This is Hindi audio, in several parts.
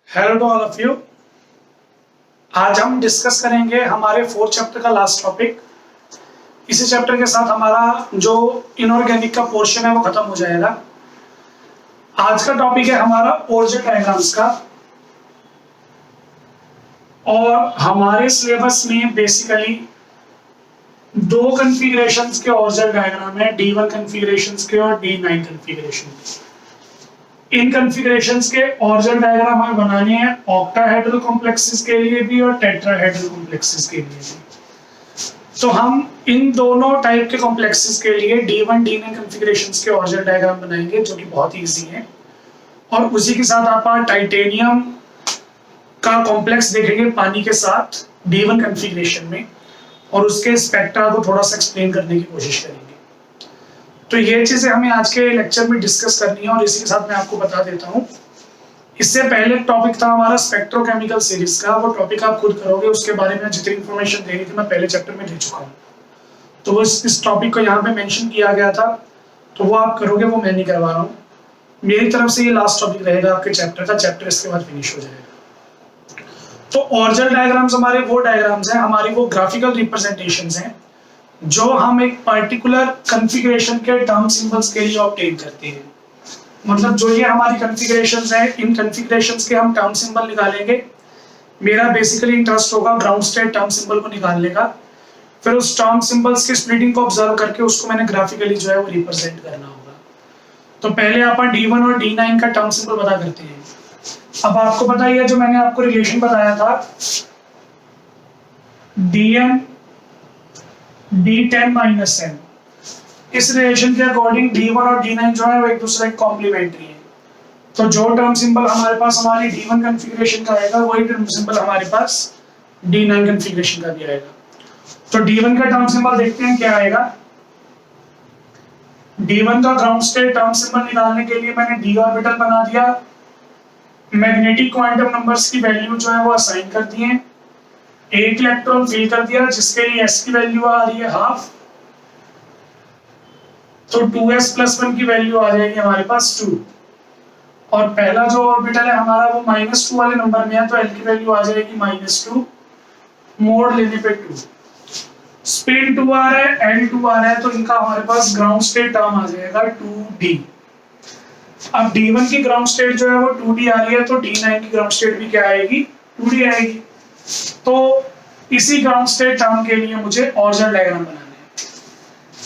Hello to all of you. आज हम डिस्कस करेंगे हमारे 4th चैप्टर का लास्ट टॉपिक। इसी चैप्टर के साथ हमारा जो इनऑर्गेनिक का पोर्शन है वो खत्म हो जाएगा। आज का टॉपिक है हमारा ऑर्डर डायग्राम्स का, और हमारे सिलेबस में बेसिकली दो कॉन्फ़िगरेशंस के ऑर्डर डायग्राम है, D1 कॉन्फ़िगरेशंस के और D9 कॉन्फ़िगरेशन के। इन कॉन्फ़िगरेशंस के ऑर्डर डायग्राम हमें बनाने हैं ऑक्टाहेड्रल कॉम्प्लेक्सेस के लिए भी और टेट्राहेड्रल कॉम्प्लेक्सेस के लिए भी। तो हम इन दोनों टाइप के कॉम्प्लेक्सेस के लिए D1 D9 कॉन्फ़िगरेशंस के ऑर्डर डायग्राम बनाएंगे, जो कि बहुत इजी है। और उसी के साथ आप टाइटेनियम का कॉम्प्लेक्स देखेंगे पानी के साथ D1 कॉन्फ़िगरेशन में, और उसके स्पेक्ट्रा को थोड़ा सा एक्सप्लेन करने की कोशिश करेंगे। तो ये चीजें हमें आज के लेक्चर में डिस्कस करनी है, और इसी के साथ मैं आपको बता देता हूँ। इससे पहले टॉपिक था हमारा स्पेक्ट्रोकेमिकल सीरीज का, वो टॉपिक आप खुद करोगे, उसके बारे में जितनी इन्फॉर्मेशन देनी थी मैं पहले चैप्टर में दे चुका हूँ। तो वो इस टॉपिक को यहाँ पे मेंशन किया गया था, तो वो आप करोगे, वो मैं नहीं करवा रहा हूँ। मेरी तरफ से ये लास्ट टॉपिक रहेगा आपके चैप्टर का, चैप्टर इसके बाद फिनिश हो जाएगा। तो ऑर्डर डायग्राम्स हमारे वो डायग्राम्स हैं, हमारी वो ग्राफिकल रिप्रेजेंटेशंस हैं जो हम एक पर्टिकुलर कॉन्फ़िगरेशन के टर्म सिंबल्स के लिए ऑब्टेन करते हैं। मतलब जो ये हमारी कॉन्फ़िगरेशंस हैं, इन कॉन्फ़िगरेशंस के हम टर्म सिंबल निकालेंगे। मेरा बेसिकली इंटरेस्ट होगा ग्राउंड स्टेट टर्म सिंबल को निकालने का। फिर उस टर्म सिंबल्स की स्प्लिटिंग को ऑब्जर्व करके उसको मैंने ग्राफिकली जो है वो रिप्रेजेंट करना होगा। तो पहले अपन D1 और D9 का टर्म सिंबल पता करते हैं। अब आपको पता ही है, जो मैंने आपको रिलेशन बताया था Dn D10 - n, इस रिलेशन के अकॉर्डिंग D1 और D9 जो है वो एक दूसरे के कॉम्प्लीमेंट्री है। तो जो टर्म सिंबल हमारे पास हमारी D1 कॉन्फ़िगरेशन का आएगा, वही टर्म सिंबल हमारे पास D9 कॉन्फ़िगरेशन का भी आएगा। तो D1 का टर्म सिंबल देखते हैं क्या आएगा। D1 का ग्राउंड स्टेट टर्म सिंबल निकालने के लिए मैंने d ऑर्बिटल बना दिया, मैग्नेटिक क्वांटम नंबर्स की वैल्यू जो है वो असाइन कर दिए, एक इलेक्ट्रॉन फिल कर दिया जिसके लिए s की वैल्यू आ रही है ½ तो 2s+1 की वैल्यू आ जाएगी हमारे पास 2। और पहला जो ऑर्बिटल है हमारा वो -2 वाले नंबर में है, तो l की वैल्यू आ जाएगी -2, मोड लेने पे 2। स्पिन 2 आ रहा है, L2 आ रहा है, तो इनका हमारे पास ग्राउंड स्टेट टर्म आ जाएगा 2d। अब D1 की ग्राउंड स्टेट जो है वो 2d आ रही है, तो D9 की ग्राउंड स्टेट भी क्या आएगी, 2d आएगी। तो इसी ग्राउंड स्टेट टर्म के लिए मुझे ऑर्डर डायग्राम बनाना है।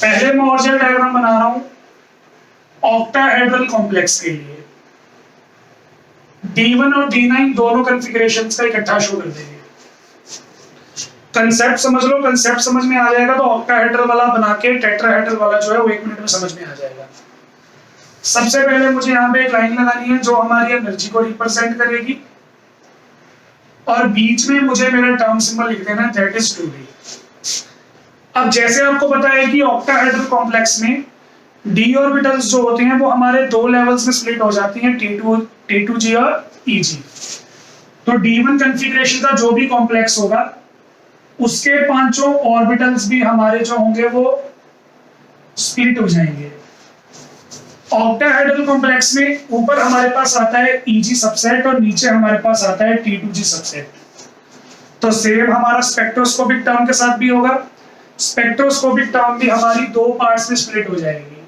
पहले मैं ऑर्डर डायग्राम बना रहा हूं ऑक्टाहेड्रल कॉम्प्लेक्स के लिए। D1 और D9 दोनों कॉन्फ़िगरेशंस का इकट्ठा शो कर देंगे। कंसेप्ट समझ लो, कंसेप्ट समझ में आ जाएगा तो ऑक्टाहेड्रल वाला बना के टेट्राहेड्रल वाला जो है वो 1 मिनट में समझ में आ जाएगा। सबसे पहले मुझे यहाँ पे एक लाइन लगानी है जो हमारी एनर्जी को रिप्रेजेंट करेगी, और बीच में मुझे मेरा टर्म सिंबल लिख देना है, दैट इज 2d। अब जैसे आपको पता है कि ऑक्टाहेड्रल कॉम्प्लेक्स में d ऑर्बिटल्स जो होते हैं वो हमारे दो लेवल्स में स्प्लिट हो जाती हैं, T2g और Eg। तो D1 कॉन्फ़िगरेशन का जो भी कॉम्प्लेक्स होगा उसके पांचों ऑर्बिटल्स भी हमारे जो होंगे वो स्प्लिट हो जाएंगे। ऑक्टाहेड्रल कॉम्प्लेक्स में ऊपर हमारे पास आता है Eg सबसेट और नीचे हमारे पास आता है T2g सबसेट। तो सेम हमारा स्पेक्ट्रोस्कोपिक टर्म के साथ भी होगा। स्पेक्ट्रोस्कोपिक टर्म भी हमारी दो पार्ट्स में स्प्लिट हो जाएगी।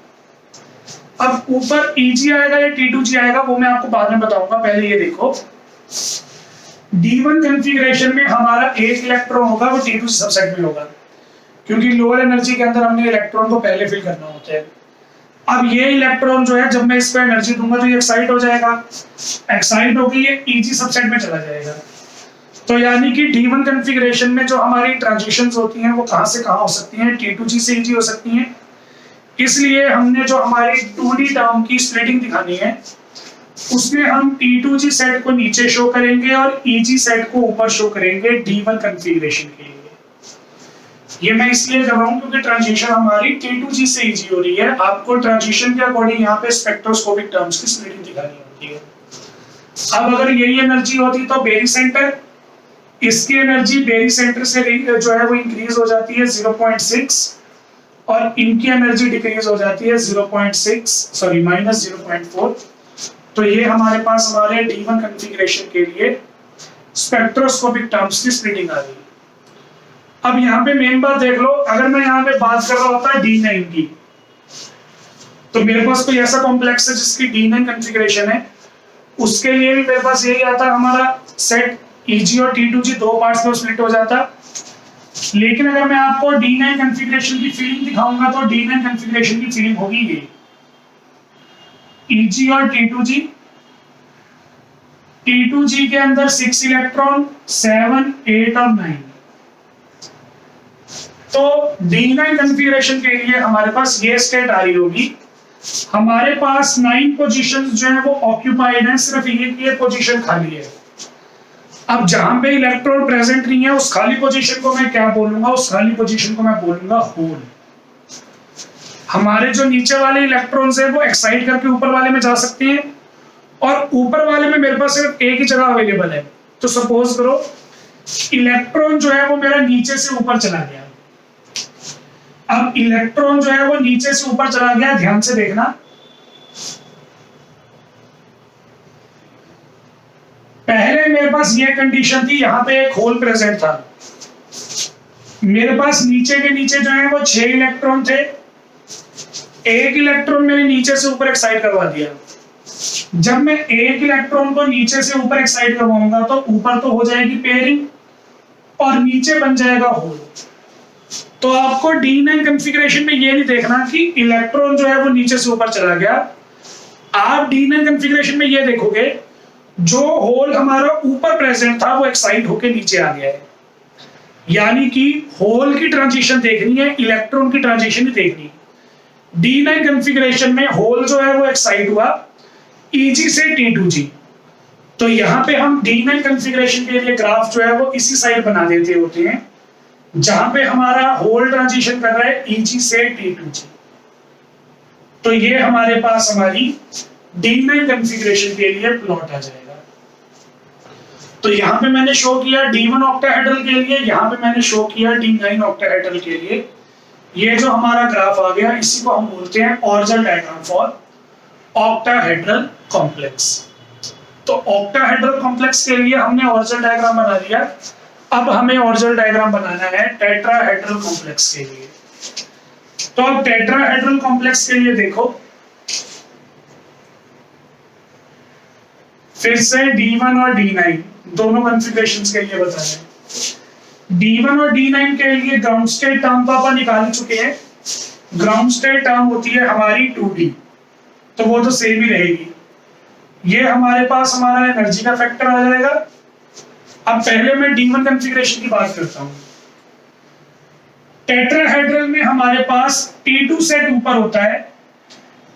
अब ऊपर Eg आएगा या T2g आएगा वो मैं आपको बाद में बताऊंगा, पहले ये देखो। D1 कॉन्फ़िगरेशन में हमारा एक इलेक्ट्रॉन होगा, वो T2g सबसेट में होगा, क्योंकि लोअर एनर्जी के अंदर हमने इलेक्ट्रॉन को पहले फिल करना होता है। अब ये इलेक्ट्रॉन जो है जब मैं इसको एनर्जी दूंगा तो ये एक्साइट हो जाएगा, एक्साइट होकर ये Eg सबसेट में चला जाएगा। तो यानी कि D1 कॉन्फ़िगरेशन में जो हमारी ट्रांजिशंस होती हैं वो कहां से कहां हो सकती हैं, T2g से Eg हो सकती हैं। इसलिए हमने जो हमारी 2d टर्म की स्प्लिटिंग दिखानी है उसमें हम T2G सेट को नीचे शो करेंगे और EG सेट को ऊपर शो करेंगे D1 कॉन्फ़िगरेशन के लिए। ये मैं इसलिए कर रहा हूं क्योंकि ट्रांजिशन हमारी T2G से EG हो रही है। आपको ट्रांजिशन के अकॉर्डिंग यहाँ पे स्पेक्ट्रोस्कोपिक टर्म्स की स्प्लिटिंग दिखानी होती है। अब अगर यही एनर्जी होती तो बेरी सेंटर, इसकी एनर्जी बेरी सेंटर से जो है वो इंक्रीज हो जाती है 0.6 और इनकी एनर्जी डिक्रीज हो जाती है -0.4। तो ये हमारे पास हमारे D1 कॉन्फ़िगरेशन के लिए स्पेक्ट्रोस्कोपिक टर्म्स की स्प्लिटिंग आ गई। अब यहाँ पे मेन बात देख लो, अगर मैं यहाँ पे बात कर रहा होता D9 की, तो मेरे पास कोई ऐसा कॉम्प्लेक्स है जिसकी D9 कॉन्फ़िगरेशन है, उसके लिए भी मेरे पास यही आता हमारा सेट EG और T2G दो पार्ट्स में स्प्लिट हो जाता। लेकिन अगर मैं आपको D9 कॉन्फ़िगरेशन की फीलिंग दिखाऊंगा तो D9 कॉन्फ़िगरेशन की फीलिंग होगी ये EG और T2G, T2G के अंदर 6 इलेक्ट्रॉन, 7, 8 और 9। तो D9 कॉन्फ़िगरेशन के लिए हमारे पास ये स्टेट आ रही होगी, हमारे पास 9 पोजीशंस जो है वो ऑक्यूपाइड हैं, सिर्फ ये पोजीशन खाली है। अब जहां पे इलेक्ट्रॉन प्रेजेंट नहीं है उस खाली पोजीशन को मैं क्या बोलूंगा? उस खाली पोजीशन को मैं बोलूंगा होल। हमारे जो नीचे वाले इलेक्ट्रॉन्स हैं वो एक्साइट करके ऊपर वाले में जा सकते हैं और ऊपर वाले में मेरे पास सिर्फ एक ही जगह अवेलेबल है। तो सपोज करो इलेक्ट्रॉन जो है वो मेरा नीचे से ऊपर चला गया। अब इलेक्ट्रॉन जो है वो नीचे से ऊपर चला गया, ध्यान से देखना, पहले मेरे पास ये कंडीशन थी, यहां पे एक होल प्रेजेंट था, मेरे पास नीचे के नीचे जो है वो 6 इलेक्ट्रॉन थे, एक इलेक्ट्रॉन मैंने नीचे से ऊपर एक्साइट करवा दिया। जब मैं एक इलेक्ट्रॉन को नीचे से ऊपर एक्साइट करवाऊंगा तो ऊपर तो हो जाएगी पेयरिंग और नीचे बन जाएगा होल। तो आपको D9 कॉन्फ़िगरेशन में ये नहीं देखना कि इलेक्ट्रॉन जो है वो नीचे से ऊपर चला गया, आप D9 कॉन्फ़िगरेशन में ये देखोगे जो होल हमारा ऊपर प्रेजेंट था वो एक्साइट होके नीचे आ गया है। यानी कि होल की ट्रांजिशन देखनी है, इलेक्ट्रॉन की ट्रांजिशन नहीं देखनी। D9 कॉन्फ़िगरेशन में होल जो है वो एक्साइट हुआ EG से T2G। तो यहाँ पे हम D9 कॉन्फ़िगरेशन के लिए ग्राफ जो है वो इसी साइड बना देते होते हैं जहां पे हमारा होल ट्रांजिशन कर रहा है EG से T2G। तो ये हमारे पास हमारी D9 कॉन्फ़िगरेशन के लिए प्लॉट आ जाएगा। तो यहाँ पे मैंने शो किया D1 ऑक्टाहेड्रल के लिए, यहाँ पे मैंने शो किया D9 ऑक्टाहेड्रल के लिए। ये जो हमारा ग्राफ आ गया इसी को हम बोलते हैं order diagram for octahedral complex. तो ऑक्टाहेड्रल कॉम्प्लेक्स के लिए हमने ऑर्डर डायग्राम बना दिया। अब हमें ऑर्डर डायग्राम बनाना है टेट्राहेड्रल कॉम्प्लेक्स के लिए। तो अब टेट्राहेड्रल कॉम्प्लेक्स के लिए देखो, फिर से D1 और D9 दोनों कॉन्फ़िगरेशंस के लिए बता रहे हैं। D1 और D9 के लिए ग्राउंड स्टेट टर्म तो अपन निकाल चुके हैं। ग्राउंड स्टेट टर्म होती है हमारी 2D, तो वो तो सेम ही रहेगी। ये हमारे पास हमारा एनर्जी का फैक्टर आ जाएगा। अब पहले मैं D1 कॉन्फ़िगरेशन की बात करता हूं। टेट्राहेड्रल में हमारे पास T2 सेट ऊपर होता है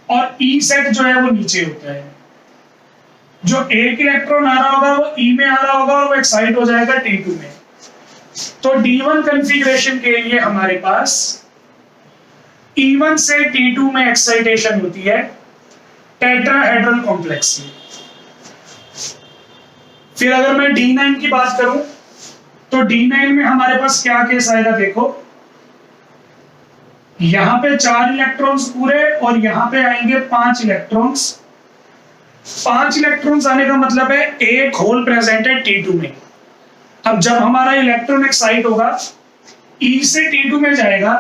और E सेट जो है वो नीचे होता है। जो एक इलेक्ट्रॉन आ रहा होगा वो E में आ रहा होगा और वो एक्साइट हो जाएगा T2 में। तो D1 कॉन्फ़िगरेशन के लिए हमारे पास E1 से T2 में एक्साइटेशन होती है टेट्राहेड्रल कॉम्प्लेक्स में। फिर अगर मैं D9 की बात करूं तो D9 में हमारे पास क्या केस आएगा? देखो यहां पे 4 इलेक्ट्रॉन्स पूरे और यहां पे आएंगे 5 इलेक्ट्रॉन्स। 5 इलेक्ट्रॉन्स आने का मतलब है एक होल प्रेजेंट है T2 में। अब जब हमारा इलेक्ट्रॉन एक्साइट होगा E से T2 में जाएगा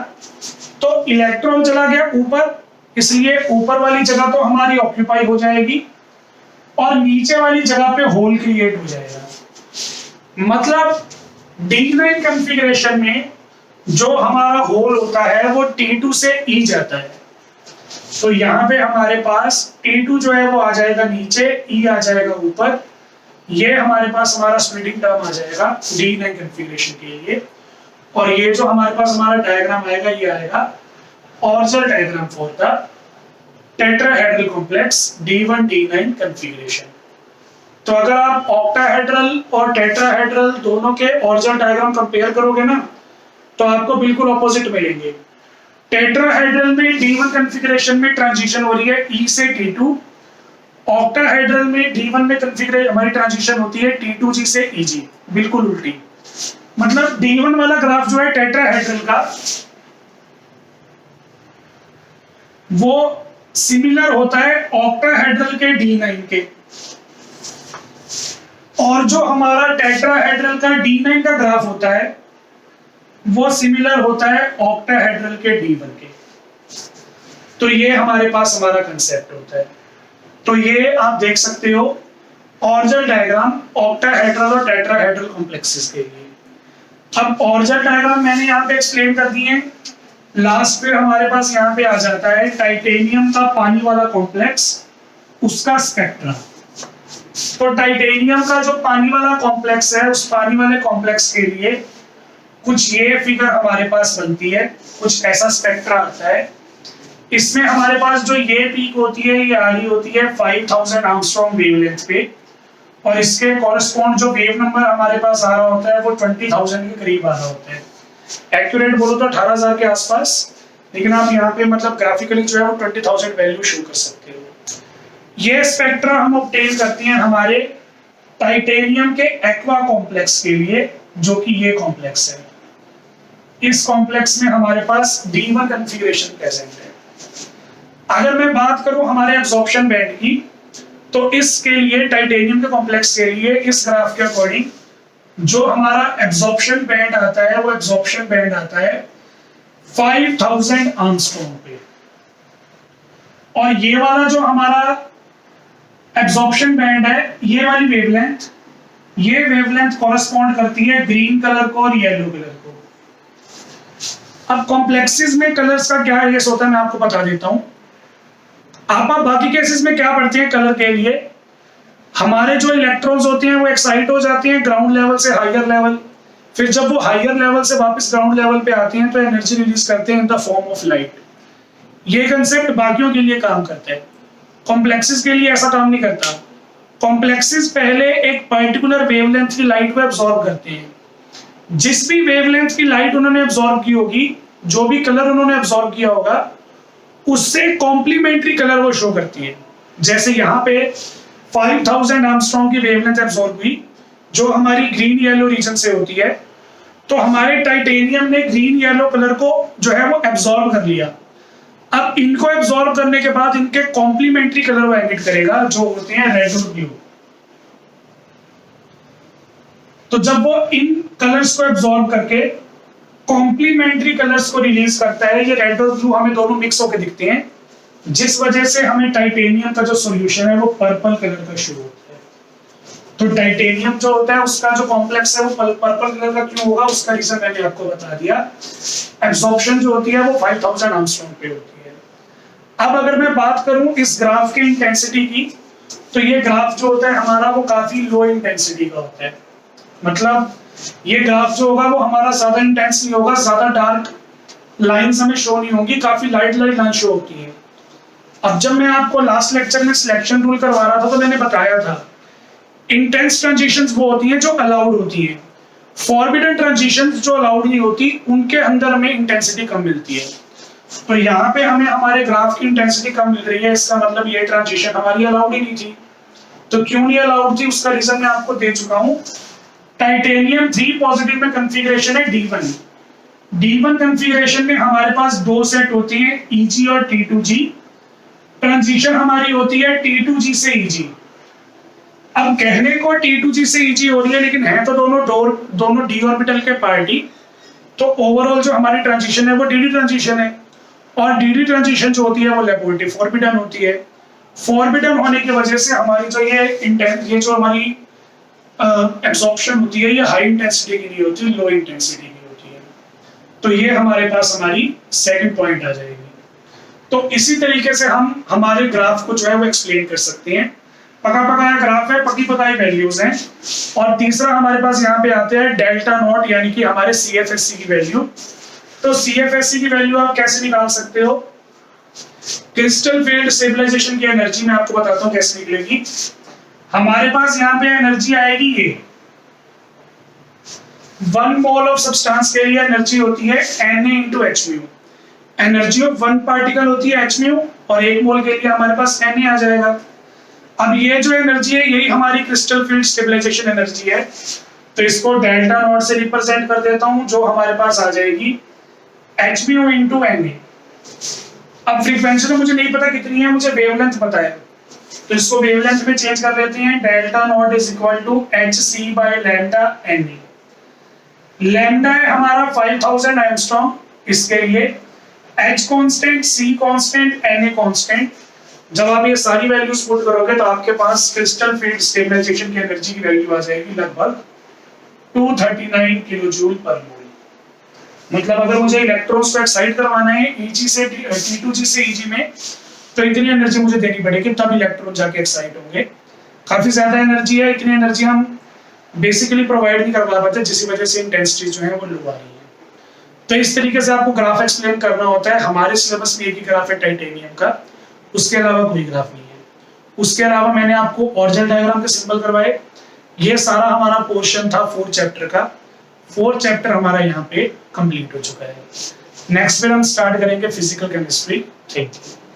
तो इलेक्ट्रॉन चला गया ऊपर, इसलिए ऊपर वाली जगह तो हमारी ऑक्यूपाई हो जाएगी और नीचे वाली जगह पे होल क्रिएट हो जाएगा। मतलब D9 कॉन्फ़िगरेशन में जो हमारा होल होता है वो T2 से E जाता है। तो यहाँ पे हमारे पास T2 जो है वो आ जाएगा नीचे, E आ जाएगा ऊपर। ये हमारे पास हमारा स्प्लिटिंग टर्म आ जाएगा D9 कॉन्फ़िगरेशन के लिए। और ये जो हमारे पास हमारा डायग्राम आएगा ये आएगा order diagram for the tetrahedral complex D1 D9 configuration. तो अगर आप ऑक्टाहेड्रल और टेट्राहेड्रल दोनों के ऑरिजिनल डायग्राम कंपेयर करोगे ना, तो आपको बिल्कुल ऑपोजिट मिलेंगे। टेट्राहेड्रल में D1 कॉन्फ़िगरेशन में ट्रांजिशन हो रही है E से T2, ऑक्टाहेड्रल में D1 में कॉन्फ़िगरेशन हमारी ट्रांजिशन होती है T2G से EG, बिल्कुल उल्टी। मतलब D1 वाला ग्राफ जो है टेट्राहेड्रल का, वो सिमिलर होता है ऑक्टाहेड्रल के D9 के, और जो हमारा टेट्राहेड्रल का D9 का ग्राफ होता है वो सिमिलर होता है ऑक्टाहेड्रल के D1 के। तो ये हमारे पास हमारा कंसेप्ट होता है। तो ये आप देख सकते हो ऑरिजिनल डायग्राम ऑक्टाहेड्रल और टेट्राहेड्रल कॉम्प्लेक्सेस के लिए। अब ऑरिजिनल डायग्राम मैंने यहाँ पे एक्सप्लेन कर दिए हैं। लास्ट पे हमारे पास यहाँ पे आ जाता है टाइटेनियम का पानी वाला कॉम्प्लेक्स, उसका स्पेक्ट्रा। तो टाइटेनियम का जो पानी वाला कॉम्प्लेक्स है, उस पानी वाले कॉम्प्लेक्स के लिए कुछ ये फिगर हमारे पास बनती है, कुछ ऐसा स्पेक्ट्रा आता है। इसमें हमारे पास जो ये पीक होती है, ये आ रही होती है 5000 एंगस्ट्रॉम वेवलेंथ पे, और इसके कॉरेस्पॉन्ड जो वेव नंबर हमारे पास आ रहा होता है वो 20000 के करीब आ रहा होता है। एक्यूरेट बोलो तो 18000 के आसपास, लेकिन आप यहाँ पे मतलब ग्राफिकली जो है वो 20000 वैल्यू शो कर सकते हो। ये स्पेक्ट्रा हम ऑब्टेन करते हैं हमारे टाइटेनियम के एक्वा कॉम्प्लेक्स के लिए, जो कि ये कॉम्प्लेक्स है। इस कॉम्प्लेक्स में हमारे पास D1 कॉन्फ़िगरेशन प्रेजेंट है। अगर मैं बात करूं हमारे एब्जॉर्प्शन बैंड की, तो इसके लिए टाइटेनियम के कॉम्प्लेक्स के लिए इस ग्राफ के अकॉर्डिंग जो हमारा एब्जॉर्प्शन बैंड आता है, वो एब्जॉर्प्शन बैंड आता है 5000 एंगस्ट्रॉम पे। और ये वाला जो हमारा एब्जॉर्प्शन बैंड है, ये वाली वेवलेंथ, ये वेवलेंथ कॉरेस्पॉन्ड करती है ग्रीन कलर को और येलो कलर को। अब कॉम्प्लेक्सेस में कलर्स का क्या रेस होता है मैं आपको बता देता हूं। आप बाकी केसेस में क्या पढ़ते हैं कलर के लिए, हमारे जो इलेक्ट्रॉन्स होते हैं वो एक्साइट हो जाते हैं ग्राउंड लेवल से हायर लेवल, फिर जब वो हायर लेवल से वापस ग्राउंड लेवल पे आते हैं तो एनर्जी रिलीज करते हैं in the form of light. ये कंसेप्ट बाकियों के लिए काम करता है, कॉम्प्लेक्सेस के लिए ऐसा काम नहीं करता। कॉम्प्लेक्सेस पहले एक पर्टिकुलर वेवलेंथ की लाइट को एब्जॉर्ब करते हैं। जिस भी वेवलेंथ की लाइट उन्होंने एब्जॉर्ब की होगी, जो भी कलर उन्होंने एब्जॉर्ब किया होगा, उससे कॉम्प्लीमेंट्री कलर वो शो करती है। जैसे यहाँ पे 5000 एंगस्ट्रॉम की वेवलेंथ एब्जॉर्ब हुई, जो हमारी ग्रीन येलो रीजन से होती है, तो हमारे टाइटेनियम ने ग्रीन येलो कलर को जो है वो एब्जॉर्ब कर लिया। अब इनको एब्जॉर्ब करने के बाद इनके कॉम्प्लीमेंट्री कलर वो एमिट करेगा, जो होते हैं रेड और ब्लू। तो जब वो इन कलर्स को एब्जॉर्ब करके कॉम्प्लीमेंट्री कलर्स को रिलीज करता है, ये रेड और ब्लू हमें दोनों मिक्स होकर दिखते हैं, जिस वजह से हमें टाइटेनियम का जो सॉल्यूशन है वो पर्पल कलर का शो होता है। तो टाइटेनियम जो होता है उसका जो कॉम्प्लेक्स है वो पर्पल कलर का क्यों होगा, उसका रीजन मैंने आपको बता दिया। एब्जॉर्प्शन जो होती है वो 5000 एंगस्ट्रॉम पे होती है। अब अगर मैं बात करूं इस ग्राफ के इंटेंसिटी की, तो ये ग्राफ जो होता है हमारा वो काफी लो इंटेंसिटी का होता है। मतलब ये ग्राफ जो होगा वो हमारा ज्यादा इंटेंस नहीं होगा, ज्यादा डार्क लाइंस हमें शो नहीं होंगी, काफी लाइट लाइट लाइन शो होती है। अब जब मैं आपको लास्ट लेक्चर में सिलेक्शन रूल करवा रहा था तो मैंने बताया था इंटेंस ट्रांजिशंस वो होती हैं जो अलाउड होती हैं, फॉरबिडन ट्रांजिशंस जो अलाउड नहीं होती उनके अंदर हमें इंटेंसिटी कम मिलती है। तो यहाँ पे हमें हमारे ग्राफ की इंटेंसिटी कम मिल रही है, इसका मतलब ये ट्रांजिशन हमारी अलाउड ही नहीं थी। तो क्यों नहीं अलाउड थी उसका रीजन मैं आपको दे चुका हूँ। टाइटेनियम 3 पॉजिटिव में कॉन्फ़िगरेशन है D1। D1 कॉन्फ़िगरेशन में हमारे पास दो सेट होती हैं EG और T2G। ट्रांजिशन हमारी होती है T2G से EG। अब कहने को T2G से EG हो रही है, लेकिन है तो दोनों d ऑर्बिटल के पार्टी। तो ओवरऑल जो हमारी ट्रांजिशन है वो dd ट्रांजिशन है, और dd ट्रांजिशन जो होती है वो लैपोरेटरी फॉरबिडन होती है। फॉरबिडन होने की वजह से हमारी जो ये जो हमारी एब्जॉर्प्शन होती है ये हाई इंटेंसिटी की नहीं होती, लो इंटेंसिटी की होती है। तो ये हमारे पास हमारी सेकंड पॉइंट आ जाएगी। तो इसी तरीके से हम हमारे ग्राफ को जो है वो एक्सप्लेन कर सकते हैं। पका पकाया ग्राफ है, पकी पकाई वैल्यूज हैं। और तीसरा हमारे पास यहाँ पे आते हैं डेल्टा नॉट, यानी कि हमारे CFSC की वैल्यू। तो CFSC की वैल्यू आप कैसे निकाल सकते हो, क्रिस्टल फील्ड स्टेबलाइजेशन की एनर्जी मैं आपको बताता हूं कैसे निकलेगी। हमारे पास यहाँ पे एनर्जी आएगी ये 1 मोल ऑफ सब्सटेंस के लिए एनर्जी होती है Na into H mu. Energy of 1 particle होती है एच म्यू और 1 मोल के लिए हमारे पास Na आ जाएगा। अब ये जो एनर्जी है यही हमारी क्रिस्टल फील्ड स्टेबलाइजेशन एनर्जी है, तो इसको डेल्टा नॉट से रिप्रेजेंट कर देता हूं, जो हमारे पास आ जाएगी एच म्यू इंटू Na। अब फ्रीक्वेंसी तो मुझे नहीं पता कितनी है, मुझे वेवलेंथ पता है, तो इसको वेवलेंथ में चेंज कर लेते हैं। Delta naught is equal to h c by lambda Na। Lambda है हमारा 5000 एंगस्ट्रॉम इसके लिए, h constant, c constant, Na constant. जब आप ये सारी वैल्यूज पुट करोगे तो आपके पास क्रिस्टल फील्ड स्टेबलाइजेशन की एनर्जी की वैल्यू आ जाएगी लगभग 239 किलो जूल पर मोल। मतलब अगर मुझे इलेक्ट्रॉन्स को एक्साइट करवाना है Eg से T2G से Eg में, तो इतनी एनर्जी मुझे देनी पड़ेगी, तब इलेक्ट्रॉन जाके एक्साइट होंगे। काफी ज्यादा एनर्जी है, इतनी एनर्जी हम बेसिकली प्रोवाइड नहीं कर पा पाते, जिसकी वजह से इंटेंसिटी जो है वो लो आ रही है। तो इस तरीके से आपको ग्राफ एक्सप्लेन करना होता है। हमारे सिलेबस में एक ही ग्राफ है टाइटेनियम का, उसके अलावा कोई ग्राफ नहीं है। उसके अलावा मैंने आपको ऑरिजिनल डायग्राम के सिंबल करवाए। ये सारा हमारा पोर्शन था 4 चैप्टर का। 4 चैप्टर हमारा यहाँ पे कंप्लीट हो चुका है। नेक्स्ट फिर हम स्टार्ट करेंगे फिजिकल केमिस्ट्री। Thank you.